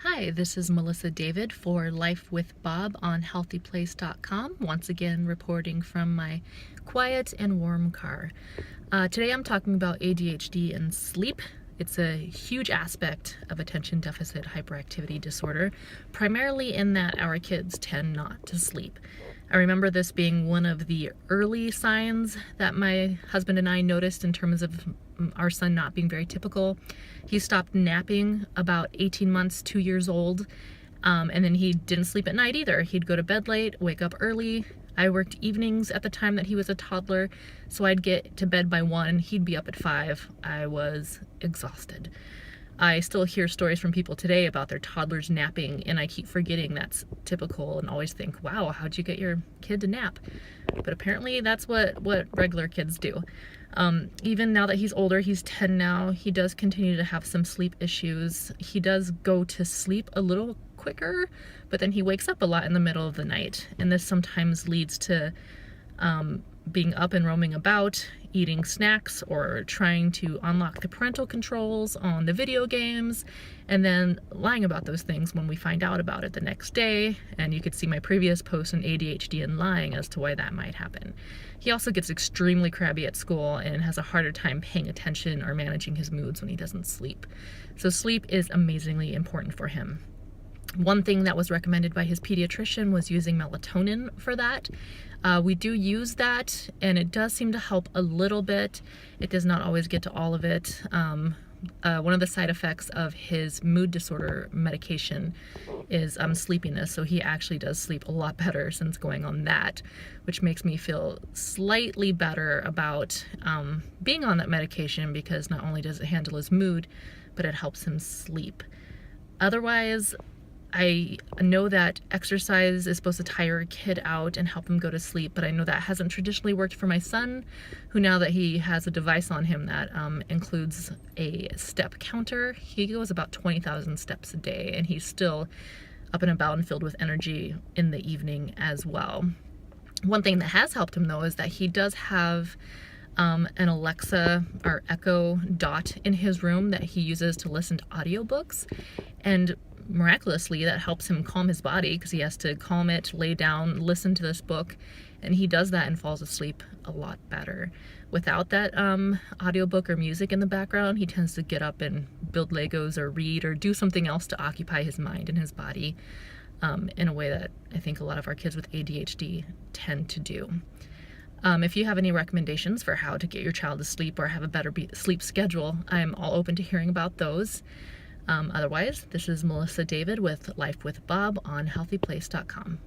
Hi, this is Melissa David for Life with Bob on healthyplace.com, once again reporting from my quiet and warm car. Today I'm talking about ADHD and sleep. It's a huge aspect of attention deficit hyperactivity disorder, primarily in that our kids tend not to sleep. I remember this being one of the early signs that my husband and I noticed in terms of our son not being very typical. He stopped napping about 18 months, 2 years old, and then he didn't sleep at night either. He'd go to bed late, wake up early. I worked evenings at the time that he was a toddler, so I'd get to bed by 1, he'd be up at 5. I was exhausted. I still hear stories from people today about their toddlers napping, and I keep forgetting that's typical and always think, wow, how'd you get your kid to nap? But apparently that's what regular kids do. Even now that he's older, he's 10 now, he does continue to have some sleep issues. He does go to sleep a little quicker, but then he wakes up a lot in the middle of the night, and this sometimes leads to being up and roaming about, eating snacks, or trying to unlock the parental controls on the video games, and then lying about those things when we find out about it the next day. And you could see my previous post on ADHD and lying as to why that might happen. He also gets extremely crabby at school and has a harder time paying attention or managing his moods when he doesn't sleep. So sleep is amazingly important for him. One thing that was recommended by his pediatrician was using melatonin for that. We do use that, and it does seem to help a little bit. It does not always get to all of it. One of the side effects of his mood disorder medication is sleepiness, so he actually does sleep a lot better since going on that, which makes me feel slightly better about being on that medication, because not only does it handle his mood, but it helps him sleep. Otherwise, I know that exercise is supposed to tire a kid out and help him go to sleep, but I know that hasn't traditionally worked for my son, who, now that he has a device on him that includes a step counter, he goes about 20,000 steps a day, and he's still up and about and filled with energy in the evening as well. One thing that has helped him, though, is that he does have an Alexa or Echo Dot in his room that he uses to listen to audiobooks, and miraculously that helps him calm his body, because he has to calm it, lay down, listen to this book, and he does that and falls asleep a lot better. Without that audiobook or music in the background, he tends to get up and build Legos or read or do something else to occupy his mind and his body in a way that I think a lot of our kids with ADHD tend to do. If you have any recommendations for how to get your child to sleep or have a better sleep schedule, I'm all open to hearing about those. Otherwise, this is Melissa David with Life with Bob on healthyplace.com.